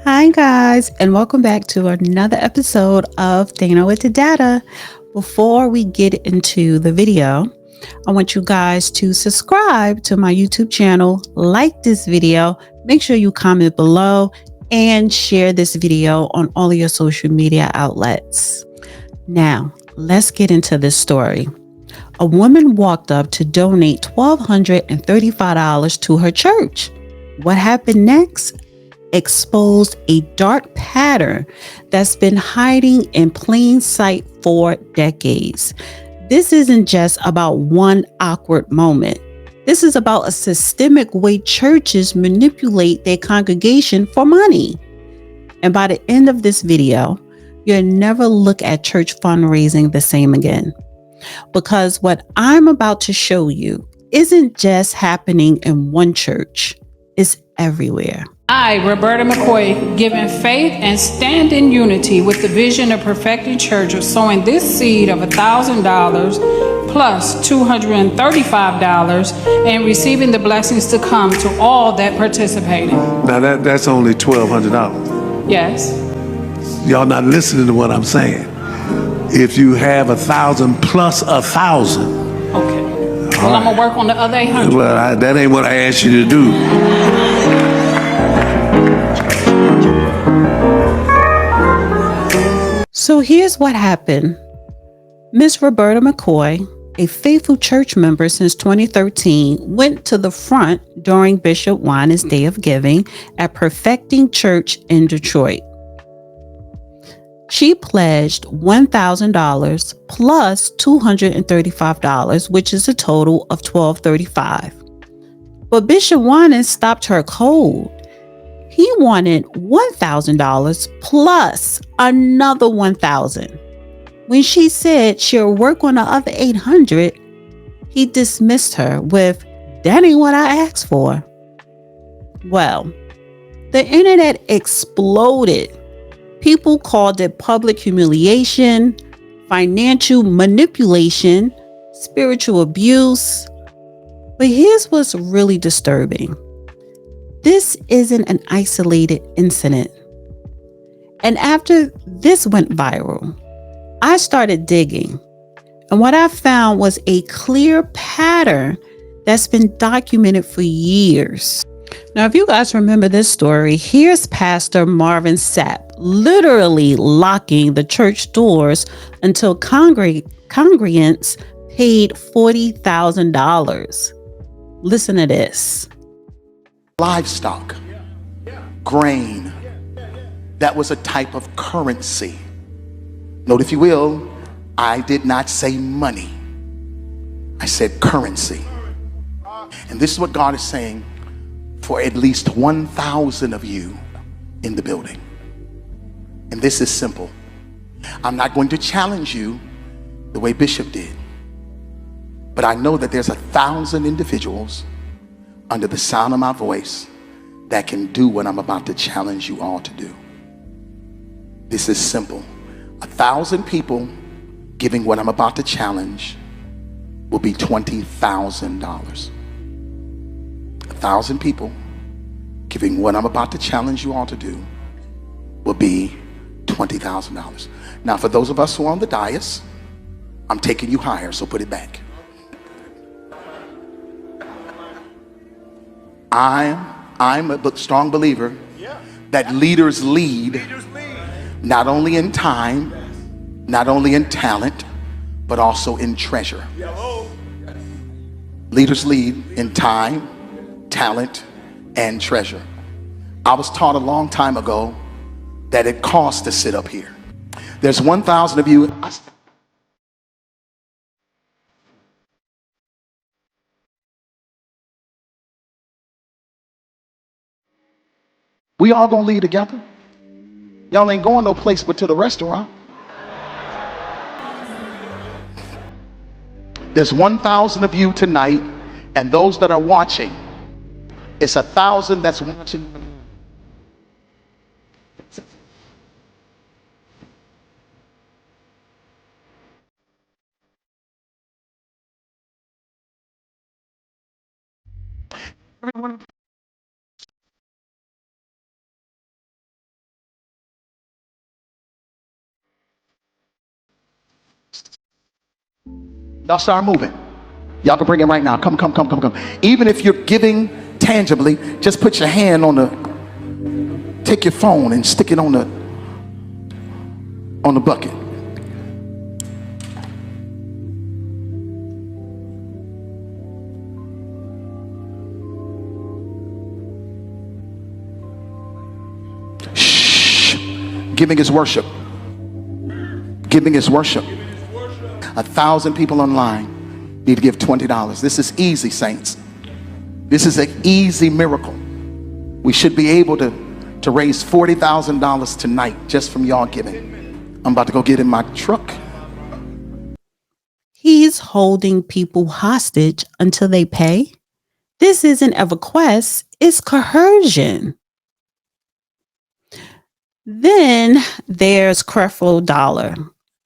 Hi, guys, and welcome back to another episode of Dana with the Data. Before we get into the video, I want you guys to subscribe to my YouTube channel, like this video, make sure you comment below, and share this video on all of your social media outlets. Now, let's get into this story. A woman walked up to donate $1,235 to her church. What happened next? Exposed a dark pattern that's been hiding in plain sight for decades. This isn't just about one awkward moment. This is about a systemic way churches manipulate their congregation for money. And by the end of this video, you'll never look at church fundraising the same again. Because what I'm about to show you isn't just happening in one church, it's everywhere. I, Roberta McCoy, given faith and stand in unity with the vision of perfecting church of sowing this seed of $1,000 plus $235 and receiving the blessings to come to all that participated. Now that's only $1,200. Yes. Y'all not listening to what I'm saying. If you have 1,000 plus 1,000. Okay. Well, I'm gonna work on the other 800. Well, that ain't what I asked you to do. So here's what happened. Miss Roberta McCoy, a faithful church member since 2013, went to the front during Bishop Winans' Day of Giving at Perfecting Church in Detroit. She pledged $1,000 plus $235, which is a total of $1,235. But Bishop Winans stopped her cold. He wanted $1,000 plus another $1,000. When she said she'll work on the other $800, he dismissed her with, "That ain't what I asked for." Well, the internet exploded. People called it public humiliation, financial manipulation, spiritual abuse. But here's what's really disturbing. This isn't an isolated incident. And after this went viral, I started digging. And what I found was a clear pattern that's been documented for years. Now, if you guys remember this story, here's Pastor Marvin Sapp literally locking the church doors until congregants paid $40,000. Listen to this. Livestock, grain, that was a type of currency. Note, if you will, I did not say money. I said currency. And this is what God is saying for at least 1,000 of you in the building. And this is simple. I'm not going to challenge you the way Bishop did, but I know that there's 1,000 individuals under the sound of my voice that can do what I'm about to challenge you all to do. This is simple. 1,000 people giving what I'm about to challenge will be $20,000. 1,000 people giving what I'm about to challenge you all to do will be $20,000. Now, for those of us who are on the dais, I'm taking you higher, so put it back. I'm a strong believer that leaders lead not only in time, not only in talent, but also in treasure. Leaders lead in time, talent, and treasure. I was taught a long time ago that it costs to sit up here. There's 1,000 of you. We all gonna leave together. Y'all ain't going no place but to the restaurant. There's 1,000 of you tonight, and those that are watching, it's 1,000 that's watching. Everyone Y'all start moving. Y'all can bring it right now. Come. Even if you're giving tangibly, just put your hand on take your phone and stick it on the bucket. Shh. Giving is worship. Giving is worship. 1,000 people online need to give $20. This is easy, saints. This is an easy miracle. We should be able to raise $40,000 tonight just from y'all giving. I'm about to go get in my truck. He's holding people hostage until they pay. This isn't a request, it's coercion. Then there's Creflo Dollar,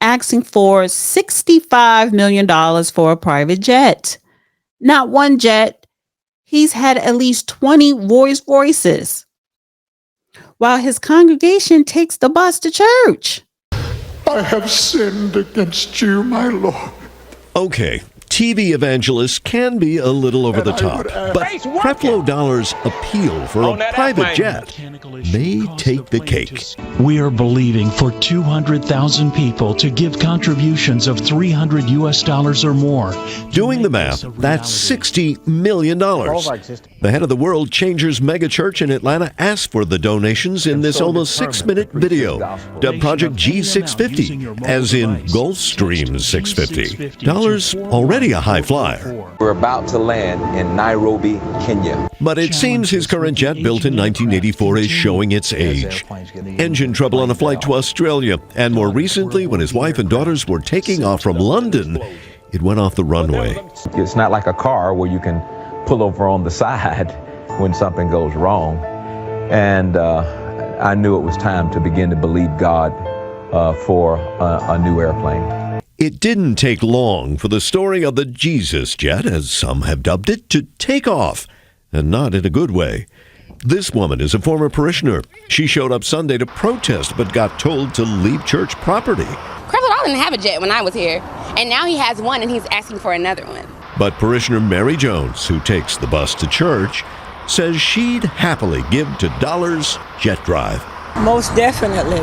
asking for $65 million for a private jet. Not one jet. He's had at least 20 Rolls Royces, while his congregation takes the bus to church. I have sinned against you, my Lord. Okay, TV evangelists can be a little over the top, but Creflo Dollar's appeal for a private jet may take the cake. We are believing for 200,000 people to give contributions of $300 or more. Doing the math, that's $60 million. The head of the World Changers megachurch in Atlanta asked for the donations in this almost 6-minute video, dubbed Project G650, as in Gulfstream 650. Dollar's already a high flyer. We're about to land in Nairobi, Kenya. But it seems his current jet, built in 1984, is showing its age. Engine trouble on a flight to Australia, and more recently, when his wife and daughters were taking off from London, it went off the runway. It's not like a car where you can pull over on the side when something goes wrong. And I knew it was time to begin to believe God for a new airplane. It didn't take long for the story of the Jesus jet, as some have dubbed it, to take off, and not in a good way. This woman is a former parishioner. She showed up Sunday to protest, but got told to leave church property. Creflo Dollar didn't have a jet when I was here, and now he has one and he's asking for another one. But parishioner Mary Jones, who takes the bus to church, says she'd happily give to Dollar's jet drive. Most definitely.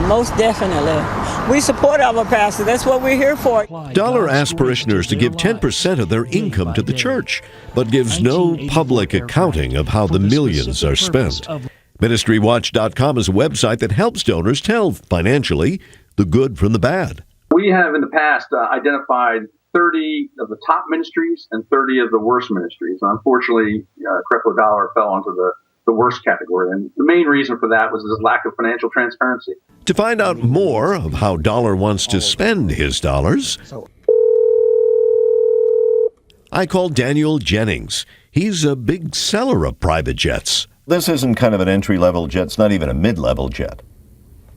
We support our pastor. That's what we're here for. Dollar asks parishioners to give 10% of their income to the church, but gives no public accounting of how the millions are spent. MinistryWatch.com is a website that helps donors tell, financially, the good from the bad. We have in the past identified 30 of the top ministries and 30 of the worst ministries. Unfortunately, Creflo Dollar fell onto the worst category. And the main reason for that was his lack of financial transparency. To find out more of how Dollar wants to spend his dollars, I called Daniel Jennings. He's a big seller of private jets. This isn't kind of an entry-level jet. It's not even a mid-level jet.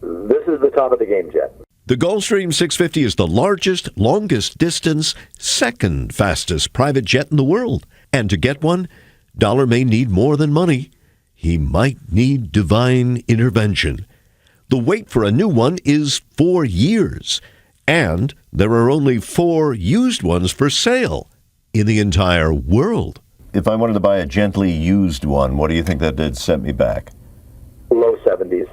This is the top of the game jet. The Gulfstream 650 is the largest, longest distance, second fastest private jet in the world. And to get one, Dollar may need more than money. He might need divine intervention. The wait for a new one is 4 years, and there are only 4 used ones for sale in the entire world. If I wanted to buy a gently used one, what do you think that did set me back? Low 70s,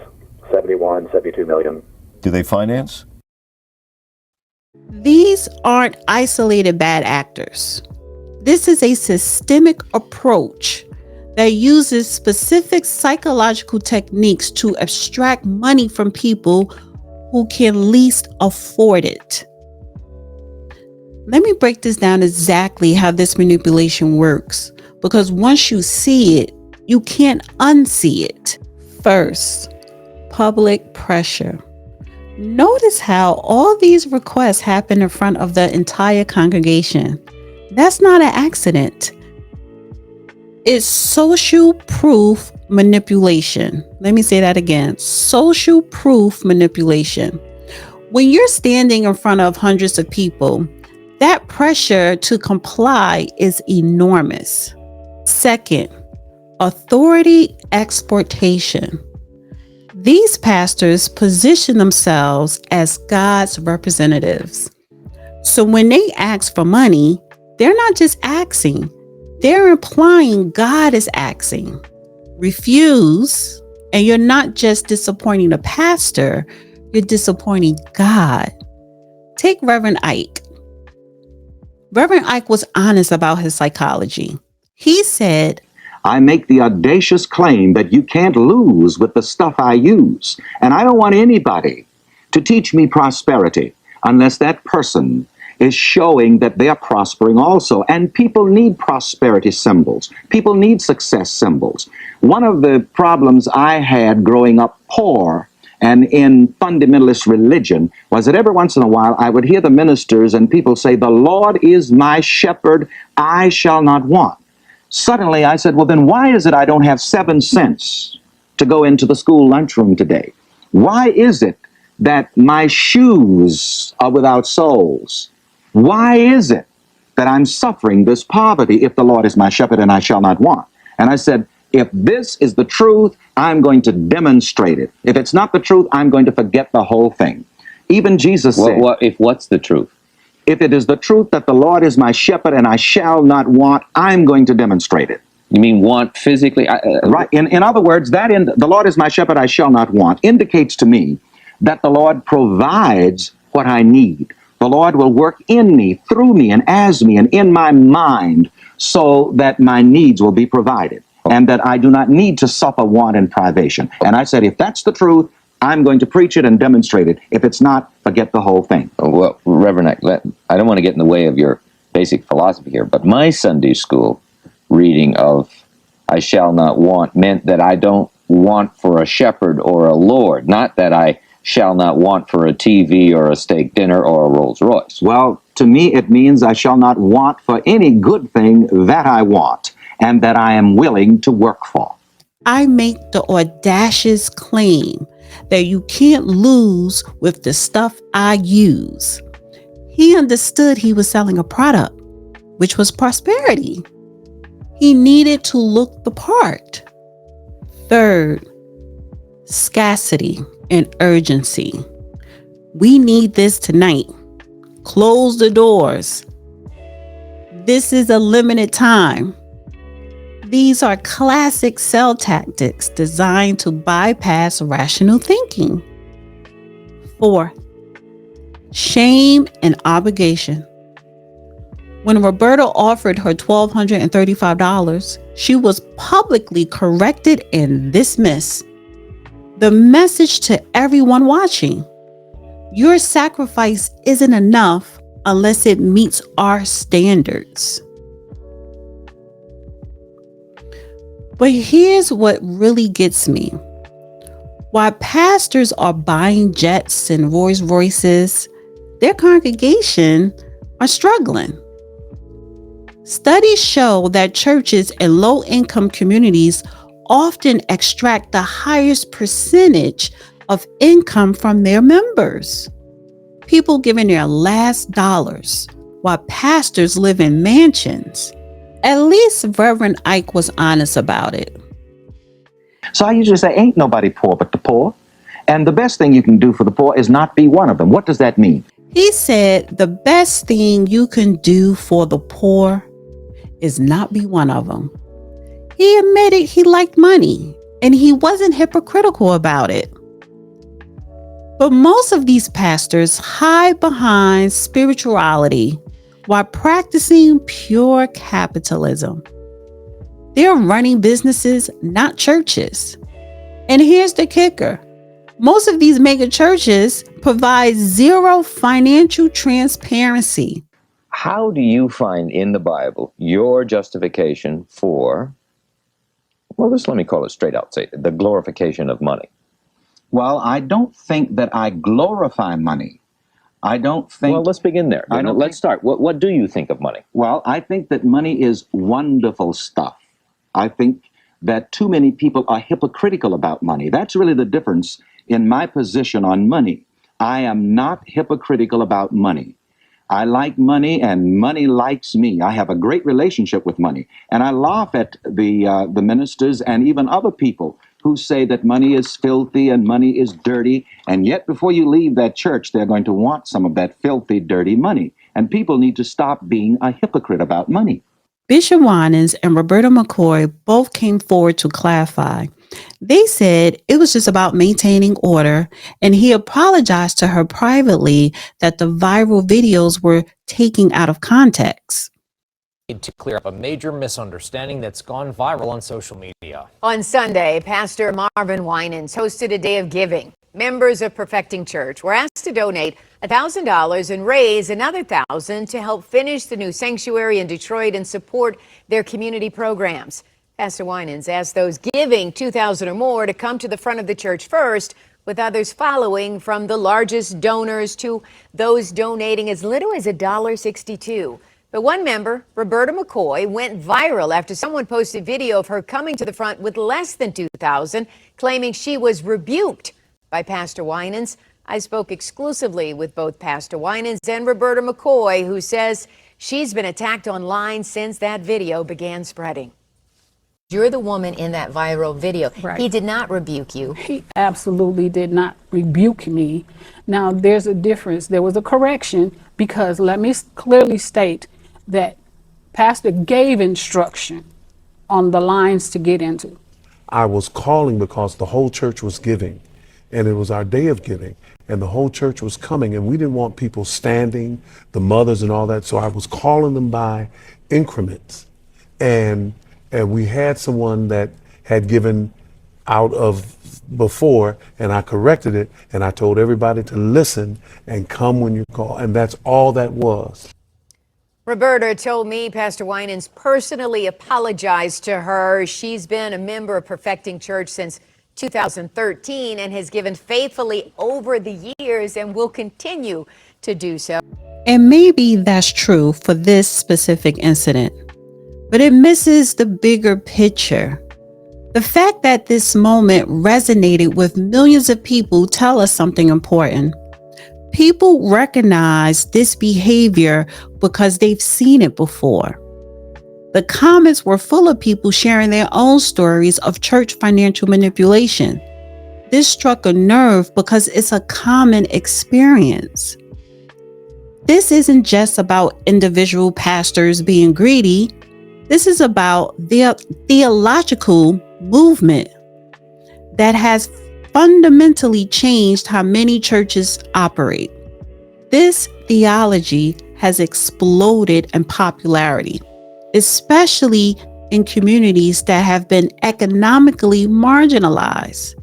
71, 72 million. Do they finance? These aren't isolated bad actors. This is a systemic approach that uses specific psychological techniques to abstract money from people who can least afford it. Let me break this down exactly how this manipulation works, because once you see it, you can't unsee it. First, public pressure. Notice how all these requests happen in front of the entire congregation. That's not an accident. It's social proof manipulation. Let me say that again. Social proof manipulation. When you're standing in front of hundreds of people, that pressure to comply is enormous. Second, authority exploitation. These pastors position themselves as God's representatives. So when they ask for money, they're not just asking, they're implying God is asking. Refuse, and you're not just disappointing the pastor, you're disappointing God. Take Reverend Ike. Reverend Ike was honest about his psychology. He said, I make the audacious claim that you can't lose with the stuff I use, and I don't want anybody to teach me prosperity unless that person is showing that they're prospering also. And people need prosperity symbols. People need success symbols. One of the problems I had growing up poor and in fundamentalist religion was that every once in a while I would hear the ministers and people say, the Lord is my shepherd, I shall not want. Suddenly I said, well, then why is it I don't have 7 cents to go into the school lunchroom today? Why is it that my shoes are without soles? Why is it that I'm suffering this poverty if the Lord is my shepherd and I shall not want? And I said, if this is the truth, I'm going to demonstrate it. If it's not the truth, I'm going to forget the whole thing. Even Jesus said, what's the truth? If it is the truth that the Lord is my shepherd and I shall not want, I'm going to demonstrate it. You mean want physically? Right. In other words, the Lord is my shepherd, I shall not want, indicates to me that the Lord provides what I need. The Lord will work in me, through me, and as me, and in my mind, so that my needs will be provided, and that I do not need to suffer want and privation. And I said, if that's the truth, I'm going to preach it and demonstrate it. If it's not, forget the whole thing. Well, Reverend, I don't want to get in the way of your basic philosophy here, but my Sunday school reading of I shall not want meant that I don't want for a shepherd or a lord, not that I shall not want for a TV or a steak dinner or a Rolls Royce. Well, to me, it means I shall not want for any good thing that I want and that I am willing to work for. I make the audacious claim that you can't lose with the stuff I use. He understood he was selling a product, which was prosperity. He needed to look the part. Third, scarcity and urgency. We need this tonight. Close the doors. This is a limited time. These are classic sell tactics designed to bypass rational thinking. 4. Shame and obligation. When Roberta offered her $1,235, she was publicly corrected and dismissed. The message to everyone watching: your sacrifice isn't enough unless it meets our standards. But here's what really gets me. While pastors are buying jets and Rolls Royces, their congregation are struggling. Studies show that churches in low-income communities often extract the highest percentage of income from their members. People giving their last dollars while pastors live in mansions. At least Reverend Ike was honest about it. So I usually say, ain't nobody poor but the poor. And the best thing you can do for the poor is not be one of them. What does that mean? He said the best thing you can do for the poor is not be one of them. He admitted he liked money, and he wasn't hypocritical about it. But most of these pastors hide behind spirituality while practicing pure capitalism. They're running businesses, not churches. And here's the kicker. Most of these mega churches provide zero financial transparency. How do you find in the Bible your justification for, let me call it straight out, say the glorification of money? Well, I don't think that I glorify money. I don't think... Well, let's begin there. Let's start. What do you think of money? Well, I think that money is wonderful stuff. I think that too many people are hypocritical about money. That's really the difference in my position on money. I am not hypocritical about money. I like money and money likes me. I have a great relationship with money. And I laugh at the ministers and even other people who say that money is filthy and money is dirty. And yet before you leave that church, they're going to want some of that filthy, dirty money. and people need to stop being a hypocrite about money. Bishop Winans and Roberta McCoy both came forward to clarify. They said it was just about maintaining order, and he apologized to her privately that the viral videos were taken out of context. To clear up a major misunderstanding that's gone viral on social media. On Sunday, Pastor Marvin Winans hosted a day of giving. Members of Perfecting Church were asked to donate $1,000 and raise another $1,000 to help finish the new sanctuary in Detroit and support their community programs. Pastor Winans asked those giving $2,000 or more to come to the front of the church first, with others following, from the largest donors to those donating as little as $1.62. But one member, Roberta McCoy, went viral after someone posted video of her coming to the front with less than $2,000, claiming she was rebuked by Pastor Winans. I spoke exclusively with both Pastor Winans and Roberta McCoy, who says she's been attacked online since that video began spreading. You're the woman in that viral video. Right. He did not rebuke you. He absolutely did not rebuke me. Now, there's a difference. There was a correction, because let me clearly state that Pastor gave instruction on the lines to get into. I was calling because the whole church was giving, and it was our day of giving, and the whole church was coming, and we didn't want people standing, the mothers and all that, so I was calling them by increments. And we had someone that had given out of before, and I corrected it, and I told everybody to listen and come when you call, and that's all that was. Roberta told me Pastor Winans personally apologized to her. She's been a member of Perfecting Church since 2013 and has given faithfully over the years and will continue to do so. And maybe that's true for this specific incident, but it misses the bigger picture. The fact that this moment resonated with millions of people tell us something important. People recognize this behavior because they've seen it before. The comments were full of people sharing their own stories of church financial manipulation. This struck a nerve because it's a common experience. This isn't just about individual pastors being greedy. This is about the theological movement that has fundamentally changed how many churches operate. This theology has exploded in popularity, especially in communities that have been economically marginalized.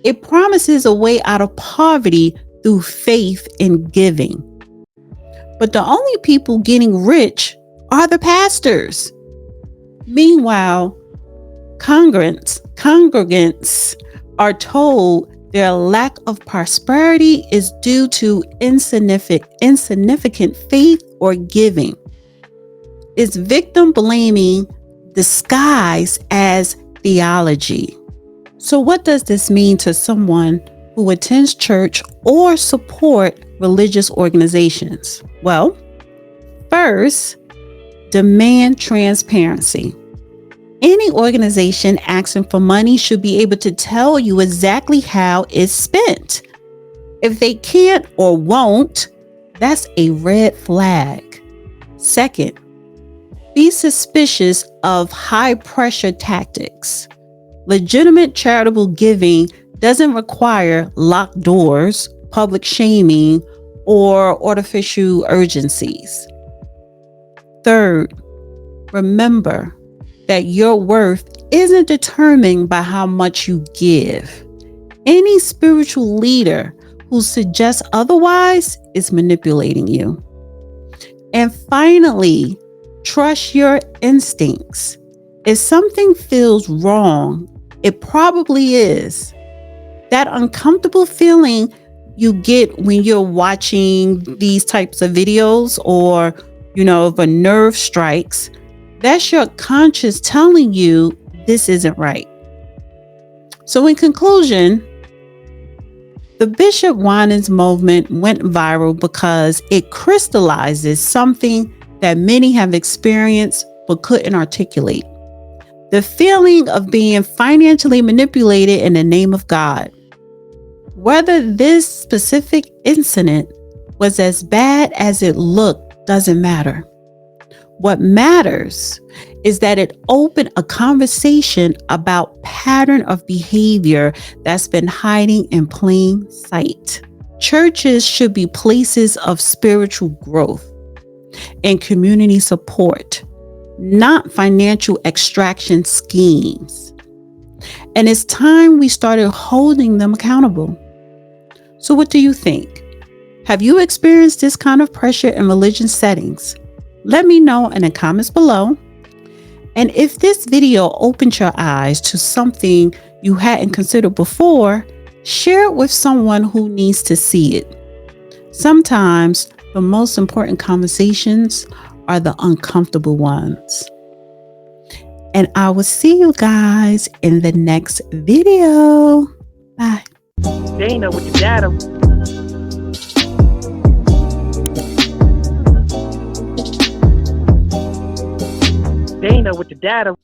It promises a way out of poverty through faith in giving. But the only people getting rich are the pastors. Meanwhile, congregants are told their lack of prosperity is due to insignificant faith or giving. It's victim blaming disguised as theology. So what does this mean to someone who attends church or support religious organizations? Well, first, demand transparency. Any organization asking for money should be able to tell you exactly how it's spent. If they can't or won't, that's a red flag. Second, be suspicious of high pressure tactics. Legitimate charitable giving doesn't require locked doors, public shaming, or artificial urgencies. Third, remember that your worth isn't determined by how much you give. Any spiritual leader who suggests otherwise is manipulating you. And finally, trust your instincts. If something feels wrong, it probably is. That uncomfortable feeling you get when you're watching these types of videos, or, if a nerve strikes, that's your conscience telling you this isn't right. So in conclusion, the Bishop Winans movement went viral because it crystallizes something that many have experienced but couldn't articulate. The feeling of being financially manipulated in the name of God. Whether this specific incident was as bad as it looked doesn't matter. What matters is that it opened a conversation about pattern of behavior that's been hiding in plain sight. Churches should be places of spiritual growth and community support, not financial extraction schemes. And it's time we started holding them accountable. So what do you think? Have you experienced this kind of pressure in religious settings? Let me know in the comments below. And if this video opened your eyes to something you hadn't considered before, share it with someone who needs to see it. Sometimes the most important conversations are the uncomfortable ones. And I will see you guys in the next video. Bye. Dana with the data. Dana with the data.